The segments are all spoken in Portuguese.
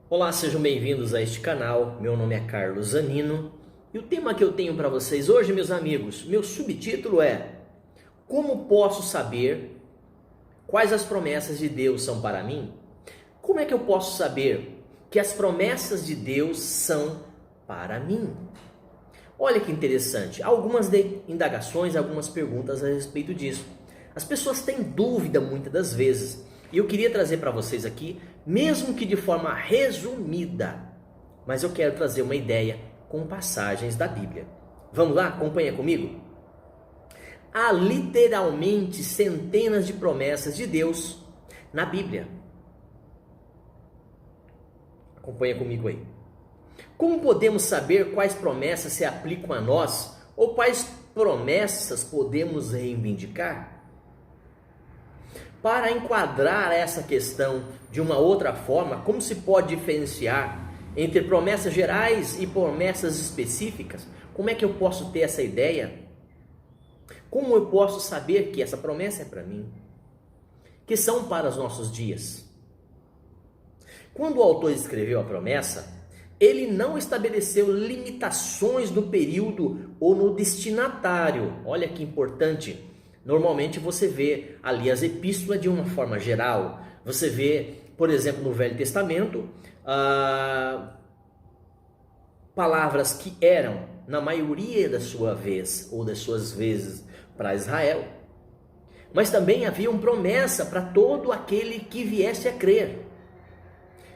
Olá, sejam bem-vindos a este canal. Meu nome é Carlos Zanino e o tema que eu tenho para vocês hoje, meus amigos, meu subtítulo é: como posso saber quais as promessas de Deus são para mim? Como é que eu posso saber que as promessas de Deus são para mim? Olha que interessante, algumas indagações, algumas perguntas a respeito disso. As pessoas têm dúvida muitas das vezes e eu queria trazer para vocês aqui, mesmo que de forma resumida, mas eu quero trazer uma ideia com passagens da Bíblia. Vamos lá? Acompanha comigo? Há literalmente centenas de promessas de Deus na Bíblia. Acompanha comigo aí. Como podemos saber quais promessas se aplicam a nós ou quais promessas podemos reivindicar? Para enquadrar essa questão de uma outra forma, como se pode diferenciar entre promessas gerais e promessas específicas? Como é que eu posso ter essa ideia? Como eu posso saber que essa promessa é para mim? Que são para os nossos dias? Quando o autor escreveu a promessa, ele não estabeleceu limitações no período ou no destinatário. Olha que importante. Normalmente você vê ali as epístolas de uma forma geral. Você vê, por exemplo, no Velho Testamento, palavras que eram, na maioria da sua vez, ou das suas vezes, para Israel. Mas também havia uma promessa para todo aquele que viesse a crer.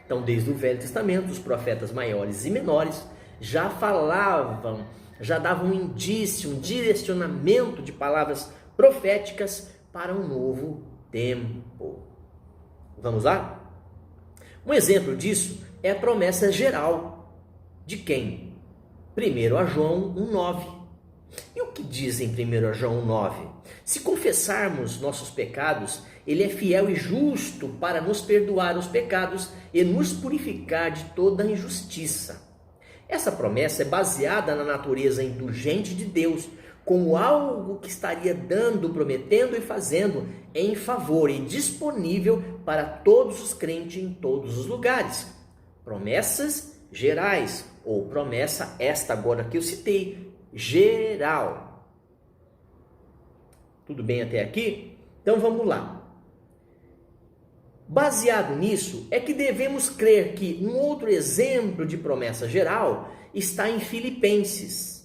Então, desde o Velho Testamento, os profetas maiores e menores já falavam, já davam um indício, um direcionamento de palavras proféticas para um novo tempo. Vamos lá? Um exemplo disso é a promessa geral. De quem? 1 João 1,9. E o que diz em 1 João 1,9? Se confessarmos nossos pecados, Ele é fiel e justo para nos perdoar os pecados e nos purificar de toda injustiça. Essa promessa é baseada na natureza indulgente de Deus, como algo que estaria dando, prometendo e fazendo em favor e disponível para todos os crentes em todos os lugares. Promessas gerais, ou promessa esta agora que eu citei, geral. Tudo bem até aqui? Então vamos lá. Baseado nisso, é que devemos crer que um outro exemplo de promessa geral está em Filipenses.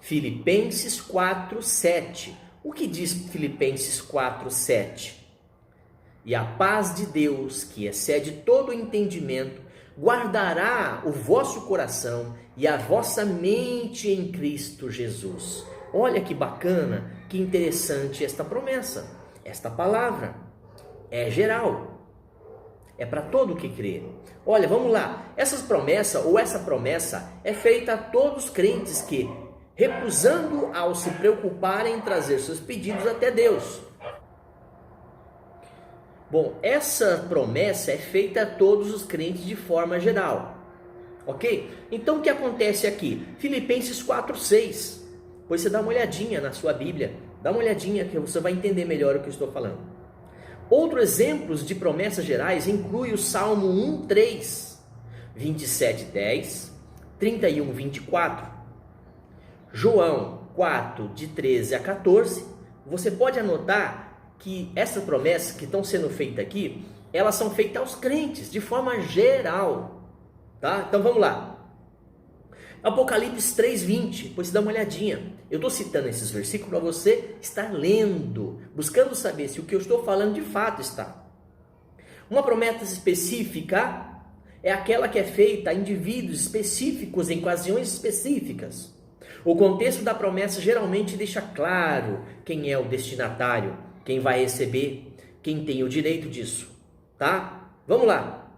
Filipenses 4:7. O que diz Filipenses 4:7? E a paz de Deus, que excede todo o entendimento, guardará o vosso coração e a vossa mente em Cristo Jesus. Olha que bacana, que interessante esta promessa, esta palavra. É geral, é para todo que crê. Olha, vamos lá, essa promessa é feita a todos os crentes que, recusando ao se preocuparem em trazer seus pedidos até Deus. Bom, essa promessa é feita a todos os crentes de forma geral, ok? Então o que acontece aqui? Filipenses 4:6. Pois você dá uma olhadinha na sua Bíblia, dá uma olhadinha que você vai entender melhor o que eu estou falando. Outros exemplos de promessas gerais incluem o Salmo 1:3, 27:10, 31:24, João 4, de 13 a 14. Você pode anotar que essas promessas que estão sendo feitas aqui, elas são feitas aos crentes, de forma geral. Tá? Então vamos lá. Apocalipse 3:20, depois você dá uma olhadinha. Eu estou citando esses versículos para você estar lendo, buscando saber se o que eu estou falando de fato está. Uma promessa específica é aquela que é feita a indivíduos específicos em ocasiões específicas. O contexto da promessa geralmente deixa claro quem é o destinatário, quem vai receber, quem tem o direito disso, tá? Vamos lá.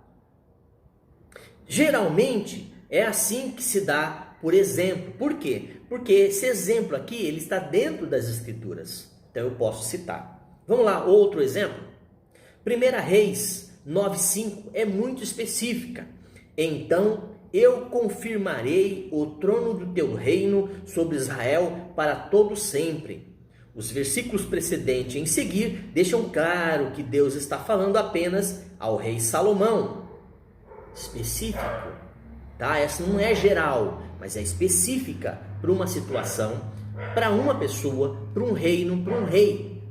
Geralmente é assim que se dá, por exemplo. Por quê? Porque esse exemplo aqui, ele está dentro das Escrituras. Então eu posso citar. Vamos lá, outro exemplo. 1 Reis 9:5 é muito específica. Então eu confirmarei o trono do teu reino sobre Israel para todo sempre. Os versículos precedentes em seguir deixam claro que Deus está falando apenas ao rei Salomão. específico, tá? Essa não é geral, mas é específica para uma situação, para uma pessoa, para um reino, para um rei.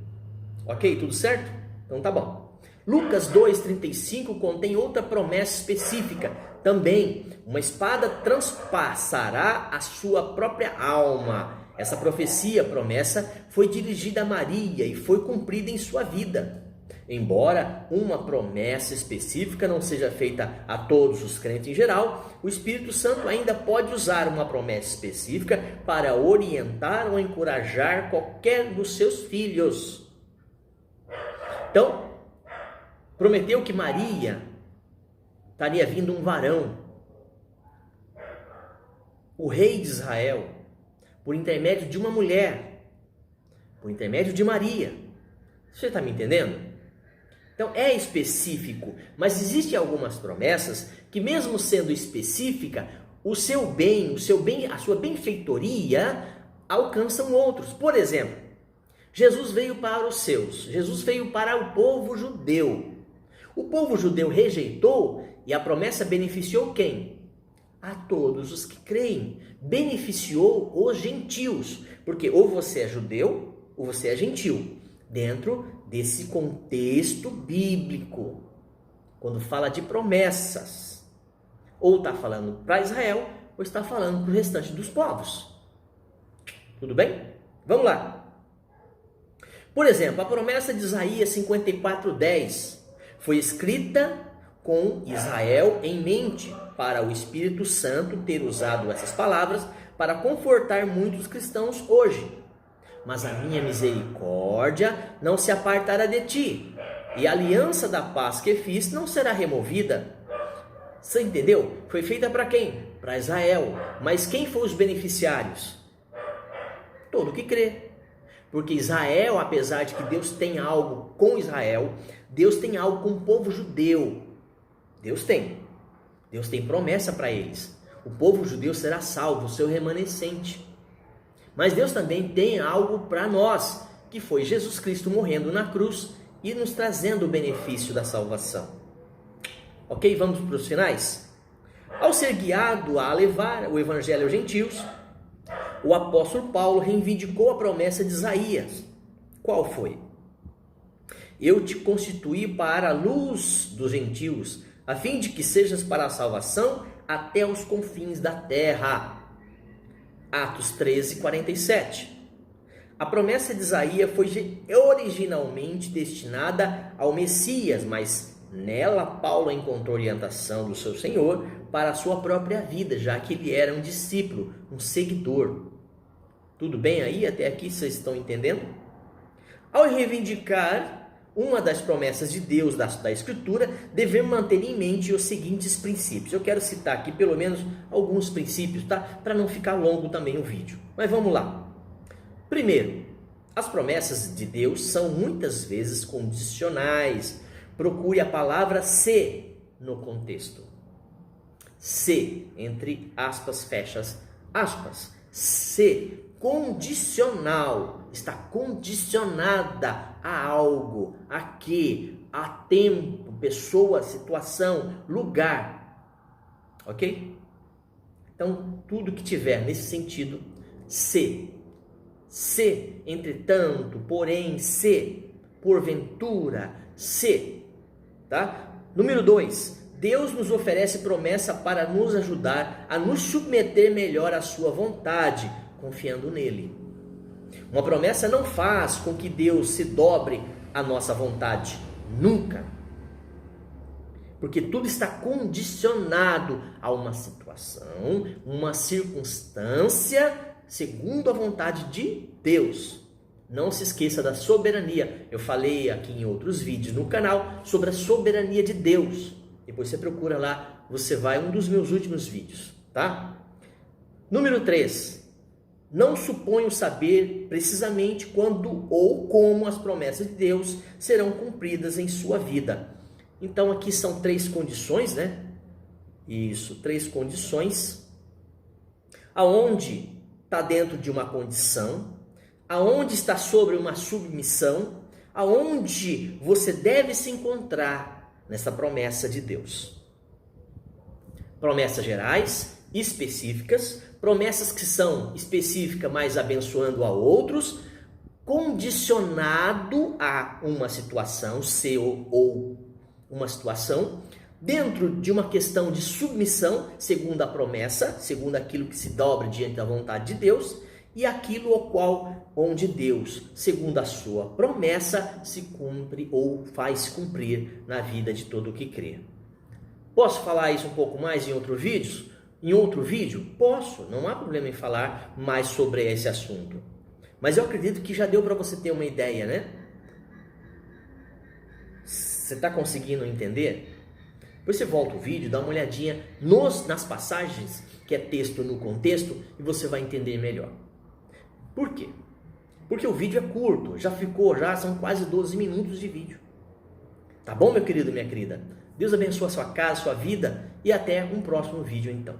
Ok? Tudo certo? Então tá bom. Lucas 2,35 contém outra promessa específica. Também, uma espada transpassará a sua própria alma. Essa profecia, promessa, foi dirigida a Maria e foi cumprida em sua vida. Embora uma promessa específica não seja feita a todos os crentes em geral, o Espírito Santo ainda pode usar uma promessa específica para orientar ou encorajar qualquer dos seus filhos. Então, prometeu que Maria estaria vindo um varão, o rei de Israel, por intermédio de uma mulher, por intermédio de Maria. Você está me entendendo? Então é específico, mas existem algumas promessas que, mesmo sendo específica, o seu bem, a sua benfeitoria alcançam outros. Por exemplo, Jesus veio para os seus, Jesus veio para o povo judeu. O povo judeu rejeitou e a promessa beneficiou quem? A todos os que creem. Beneficiou os gentios, porque ou você é judeu ou você é gentil, dentro desse contexto bíblico. Quando fala de promessas, ou está falando para Israel, ou está falando para o restante dos povos. Tudo bem? Vamos lá. Por exemplo, a promessa de Isaías 54:10 foi escrita com Israel em mente, para o Espírito Santo ter usado essas palavras para confortar muitos cristãos hoje. Mas a minha misericórdia não se apartará de ti, e a aliança da paz que fiz não será removida. Você entendeu? Foi feita para quem? Para Israel. Mas quem foram os beneficiários? Todo que crê. Porque Israel, apesar de que Deus tem algo com Israel, Deus tem algo com o povo judeu. Deus tem promessa para eles. O povo judeu será salvo, o seu remanescente. Mas Deus também tem algo para nós, que foi Jesus Cristo morrendo na cruz e nos trazendo o benefício da salvação. Ok? Vamos para os finais? Ao ser guiado a levar o evangelho aos gentios, o apóstolo Paulo reivindicou a promessa de Isaías. Qual foi? Eu te constituí para a luz dos gentios, a fim de que sejas para a salvação até os confins da terra. Atos 13:47. A promessa de Isaías foi originalmente destinada ao Messias, mas nela Paulo encontrou orientação do seu Senhor para a sua própria vida, já que ele era um discípulo, um seguidor. Tudo bem aí? Até aqui vocês estão entendendo? Ao reivindicar uma das promessas de Deus da Escritura, devemos manter em mente os seguintes princípios. Eu quero citar aqui pelo menos alguns princípios, tá? Para não ficar longo também o vídeo. Mas vamos lá. Primeiro, as promessas de Deus são muitas vezes condicionais. Procure a palavra se no contexto. Se, entre aspas, fechas aspas. Se, condicional, está condicionada a algo, a quê, a tempo, pessoa, situação, lugar. Ok? Então, tudo que tiver nesse sentido, se, entretanto, porém, se, porventura, se, tá? Número 2, Deus nos oferece promessa para nos ajudar a nos submeter melhor à sua vontade, confiando nele. Uma promessa não faz com que Deus se dobre à nossa vontade, nunca. Porque tudo está condicionado a uma situação, uma circunstância, segundo a vontade de Deus. Não se esqueça da soberania. Eu falei aqui em outros vídeos no canal sobre a soberania de Deus. Depois você procura lá, você vai, um dos meus últimos vídeos, tá? Número 3. Não suponho saber precisamente quando ou como as promessas de Deus serão cumpridas em sua vida. Então aqui são 3 condições, né? Isso, 3 condições. Aonde está dentro de uma condição, aonde está sobre uma submissão, aonde você deve se encontrar nessa promessa de Deus. Promessas gerais, específicas, promessas que são específicas, mas abençoando a outros, condicionado a uma situação, seu ou uma situação, dentro de uma questão de submissão, segundo a promessa, segundo aquilo que se dobra diante da vontade de Deus, e aquilo ao qual, onde Deus, segundo a sua promessa, se cumpre ou faz cumprir na vida de todo o que crê. Posso falar isso um pouco mais em outro vídeo? Em outro vídeo? Posso, não há problema em falar mais sobre esse assunto. Mas eu acredito que já deu para você ter uma ideia, né? Você está conseguindo entender? Depois você volta o vídeo, dá uma olhadinha nas passagens, que é texto no contexto, e você vai entender melhor. Por quê? Porque o vídeo é curto, são quase 12 minutos de vídeo. Tá bom, meu querido, minha querida? Deus abençoe a sua casa, a sua vida, e até um próximo vídeo então.